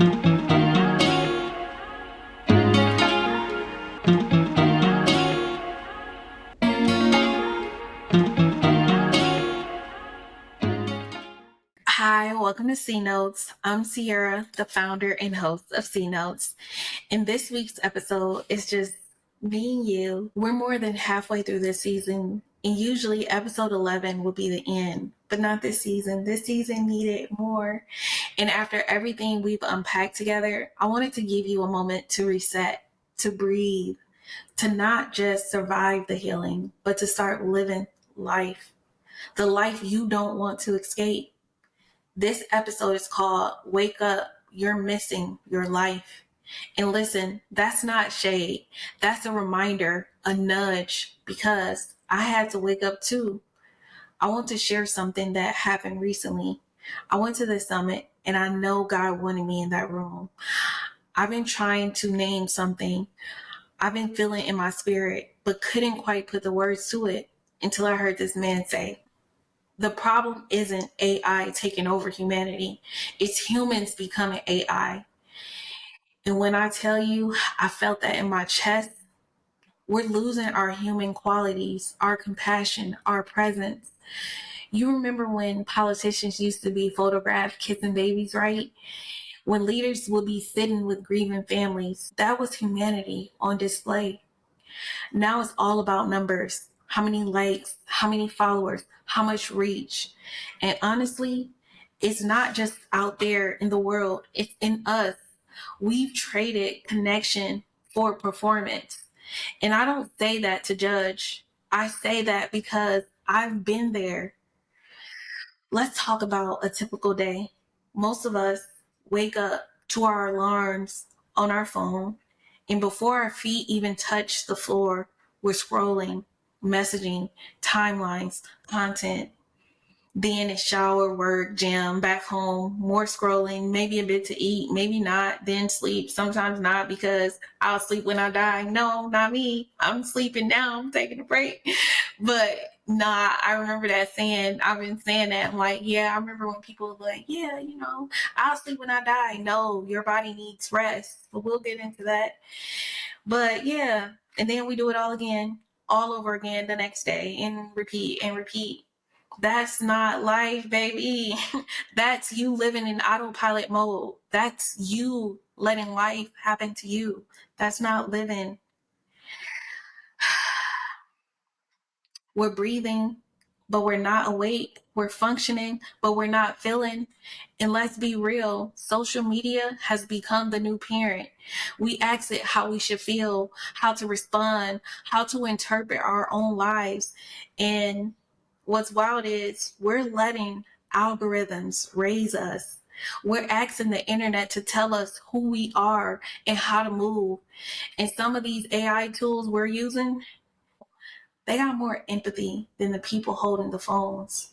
Hi, welcome to C Notes. I'm Sierra, the founder and host of C Notes. And this week's episode is just me and you. We're more than halfway through this season, and usually episode 11 will be the end, but not this season. This season needed more. And after everything we've unpacked together, I wanted to give you a moment to reset, to breathe, to not just survive the healing, but to start living life, the life you don't want to escape. This episode is called Wake Up, You're Missing Your Life. And listen, that's not shade. That's a reminder, a nudge, because I had to wake up too. I want to share something that happened recently. I went to the summit and I know God wanted me in that room. I've been trying to name something I've been feeling in my spirit, but couldn't quite put the words to it until I heard this man say, the problem isn't AI taking over humanity. It's humans becoming AI. And when I tell you, I felt that in my chest, we're losing our human qualities, our compassion, our presence. You remember when politicians used to be photographed kissing babies, right? When leaders would be sitting with grieving families, that was humanity on display. Now it's all about numbers. How many likes, how many followers, how much reach. And honestly, it's not just out there in the world, it's in us. We've traded connection for performance. And I don't say that to judge. I say that because I've been there. Let's talk about a typical day. Most of us wake up to our alarms on our phone, and before our feet even touch the floor, we're scrolling, messaging, timelines, content. Then it's shower, work, gym, back home, more scrolling, maybe a bit to eat, maybe not, then sleep. Sometimes not, because I'll sleep when I die. No, not me. I'm sleeping now. I'm taking a break. But nah, I remember that saying. I've been saying that. I'm like, yeah, I remember when people were like, yeah, I'll sleep when I die. No, your body needs rest. But we'll get into that. But yeah, and then we do it all again, all over again the next day, and repeat and repeat. That's not life, baby. That's you living in autopilot mode. That's you letting life happen to you. That's not living. We're breathing, but we're not awake. We're functioning, but we're not feeling. And let's be real, social media has become the new parent. We ask it how we should feel, how to respond, how to interpret our own lives. And what's wild is we're letting algorithms raise us. We're asking the internet to tell us who we are and how to move. And some of these AI tools we're using, they got more empathy than the people holding the phones.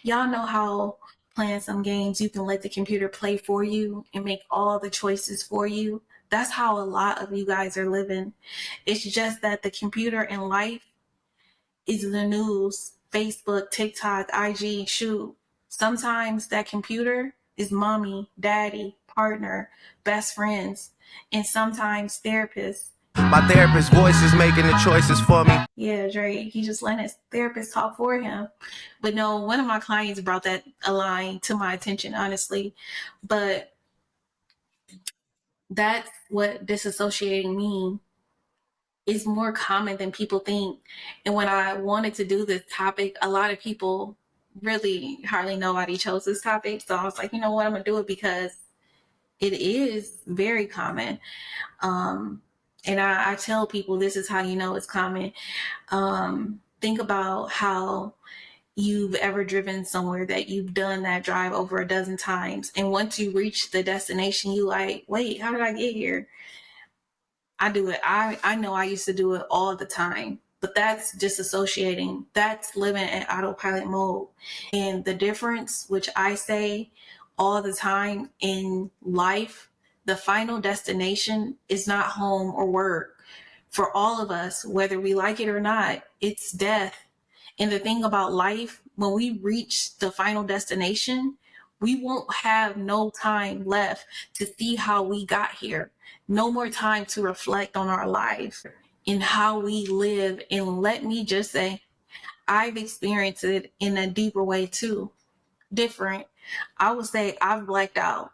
Y'all know how playing some games, you can let the computer play for you and make all the choices for you. That's how a lot of you guys are living. It's just that the computer and life is the news, Facebook, TikTok, IG, shoot. Sometimes that computer is mommy, daddy, partner, best friends, and sometimes therapists. My therapist's voice is making the choices for me. Yeah, Dre, he just let his therapist talk for him. But no, one of my clients brought that a line to my attention, honestly. But that's what disassociating means. Is more common than people think. And when I wanted to do this topic, a lot of people really hardly nobody chose this topic. So I was like, you know what, I'm gonna do it because it is very common. And I tell people this is how you know it's common. Think about how you've ever driven somewhere that you've done that drive over a dozen times. And once you reach the destination, you like, wait, how did I get here? I do it. I know I used to do it all the time, but that's disassociating. That's living in autopilot mode. And the difference, which I say all the time in life, the final destination is not home or work. For all of us, whether we like it or not, it's death. And the thing about life, when we reach the final destination, We won't have no time left to see how we got here. No more time to reflect on our life and how we live. And let me just say, I've experienced it in a deeper way too. Different. I would say I've blacked out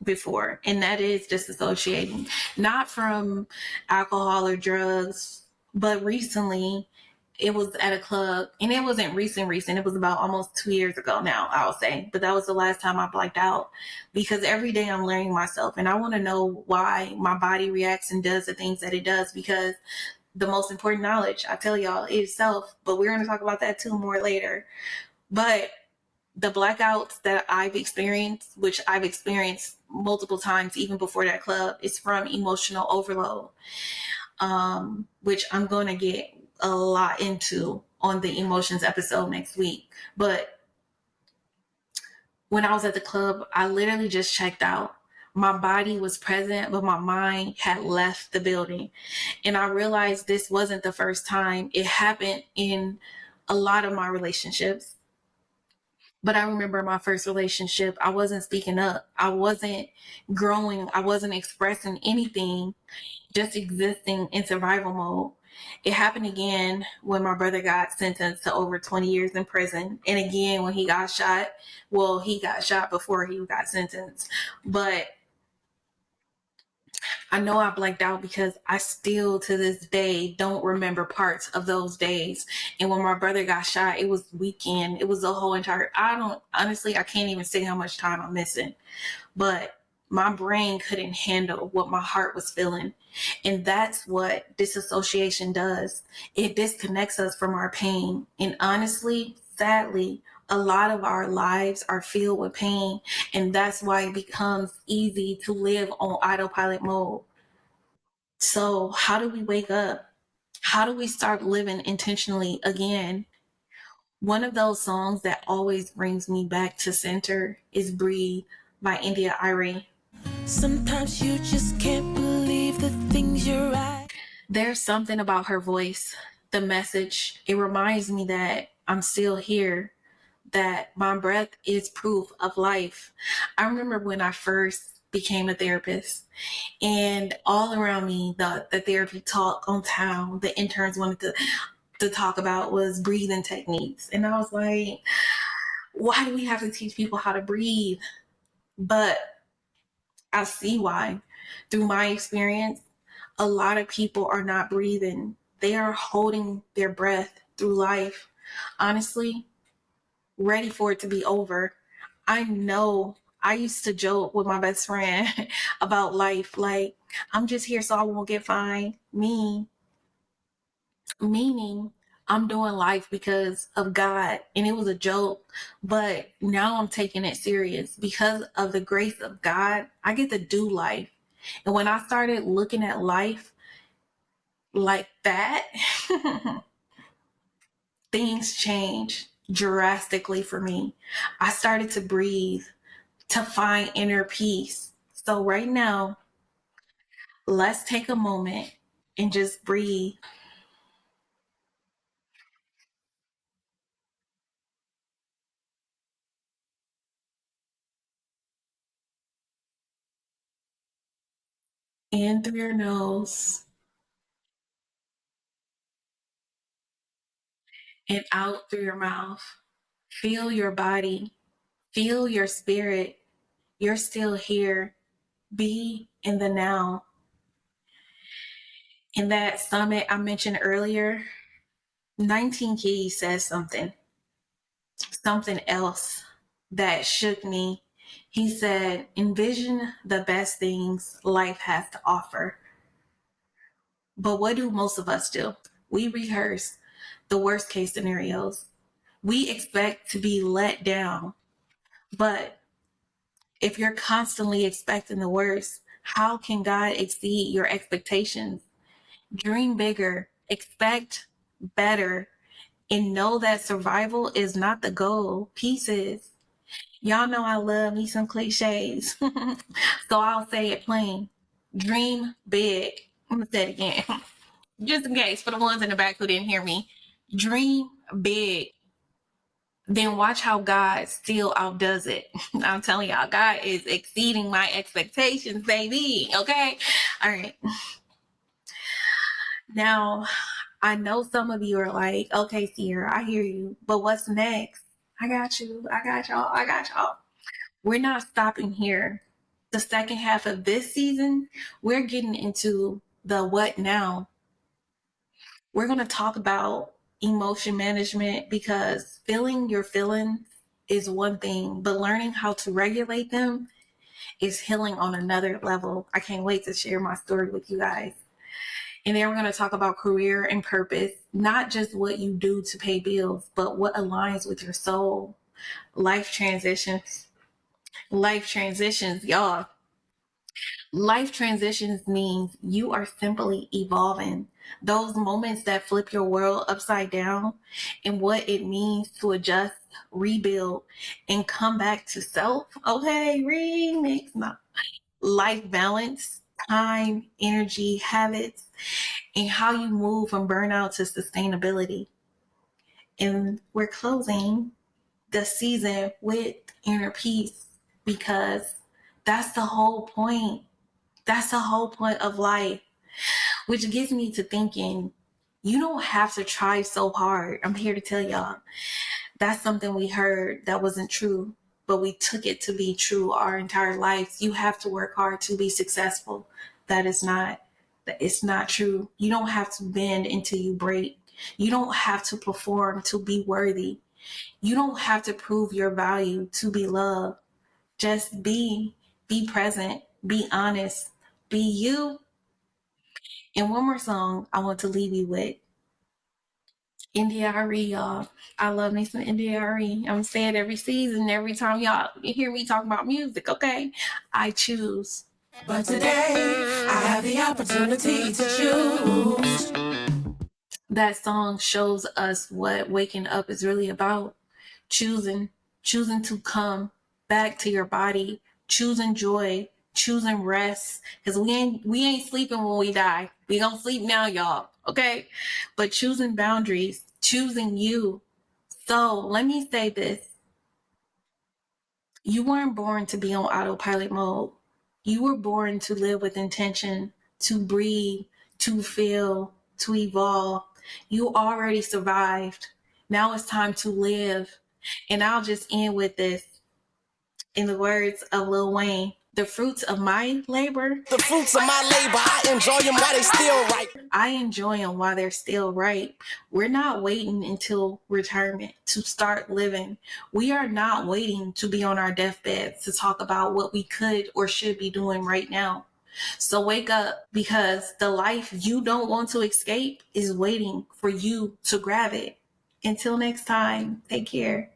before, and that is disassociating. Not from alcohol or drugs, but recently it was at a club, and it wasn't recent. It was about almost 2 years ago now, I'll say. But that was the last time I blacked out, because every day I'm learning myself, and I want to know why my body reacts and does the things that it does, because the most important knowledge, I tell y'all, is self. But we're going to talk about that too more later. But the blackouts that I've experienced, which I've experienced multiple times even before that club, is from emotional overload, which I'm going to get a lot into on the emotions episode next week. But when I was at the club, I literally just checked out. My body was present, but my mind had left the building. And I realized this wasn't the first time. It happened in a lot of my relationships. But I remember my first relationship, I wasn't speaking up. I wasn't growing. I wasn't expressing anything, just existing in survival mode. It happened again when my brother got sentenced to over 20 years in prison. And again, when he got shot, well, he got shot before he got sentenced. But I know I blanked out because I still to this day don't remember parts of those days. And when my brother got shot, it was weekend. It was the whole entire, I can't even say how much time I'm missing. But my brain couldn't handle what my heart was feeling. And that's what disassociation does. It disconnects us from our pain. And honestly, sadly, a lot of our lives are filled with pain. And that's why it becomes easy to live on autopilot mode. So, how do we wake up? How do we start living intentionally again? One of those songs that always brings me back to center is Breathe by India Irie. Sometimes you just can't believe the things your eyes. There's something about her voice, the message. It reminds me that I'm still here, that my breath is proof of life. I remember when I first became a therapist, and all around me, the therapy talk on town, the interns wanted to talk about was breathing techniques. And I was like, why do we have to teach people how to breathe? But I see why. Through my experience, a lot of people are not breathing. They are holding their breath through life. Honestly, ready for it to be over. I know I used to joke with my best friend about life. Like, I'm just here so I won't get fined. Meaning I'm doing life because of God. And it was a joke. But now I'm taking it serious. Because of the grace of God, I get to do life. And when I started looking at life like that, things changed drastically for me. I started to breathe, to find inner peace. So right now, let's take a moment and just breathe. In through your nose and out through your mouth. Feel your body. Feel your spirit. You're still here. Be in the now. In that summit I mentioned earlier, 19 Keys says something else that shook me. He said, envision the best things life has to offer. But what do most of us do? We rehearse the worst case scenarios. We expect to be let down. But if you're constantly expecting the worst, how can God exceed your expectations? Dream bigger, expect better, and know that survival is not the goal. Peace is. Y'all know I love me some cliches. So I'll say it plain. Dream big. I'm going to say it again. Just in case for the ones in the back who didn't hear me. Dream big. then watch how God still outdoes it. I'm telling y'all, God is exceeding my expectations, baby. Okay? All right. Now, I know some of you are like, okay, Sierra, I hear you, but what's next? I got you. I got y'all. I got y'all. We're not stopping here. The second half of this season, we're getting into the what now. We're going to talk about emotion management, because feeling your feelings is one thing, but learning how to regulate them is healing on another level. I can't wait to share my story with you guys. And then we're going to talk about career and purpose, not just what you do to pay bills, but what aligns with your soul. Life transitions. Life transitions, y'all. Life transitions means you are simply evolving. Those moments that flip your world upside down, and what it means to adjust, rebuild, and come back to self. Okay, remix. No. Life balance, time, energy, habits, and how you move from burnout to sustainability. And we're closing the season with inner peace, because that's the whole point. That's the whole point of life, which gets me to thinking, you don't have to try so hard. I'm here to tell y'all, that's something we heard that wasn't true, but we took it to be true our entire lives. You have to work hard to be successful. It's not true. You don't have to bend until you break. You don't have to perform to be worthy. You don't have to prove your value to be loved. Just be present, be honest, be you. And one more song I want to leave you with. NDRE, y'all. I love me some NDRE. I'm saying every season, every time y'all hear me talk about music, okay? I choose. But today, I have the opportunity to choose. That song shows us what waking up is really about. Choosing to come back to your body, choosing joy, choosing rest. Because we ain't sleeping when we die. We gonna sleep now, y'all. Okay? But choosing boundaries, choosing you. So let me say this. You weren't born to be on autopilot mode. You were born to live with intention, to breathe, to feel, to evolve. You already survived. Now it's time to live. And I'll just end with this. In the words of Lil Wayne, the fruits of my labor, The fruits of my labor, I enjoy them while they still ripe. I enjoy them while they're still ripe. We're not waiting until retirement to start living. We are not waiting to be on our deathbeds to talk about what we could or should be doing right now. So wake up, because the life you don't want to escape is waiting for you to grab it. Until next time, take care.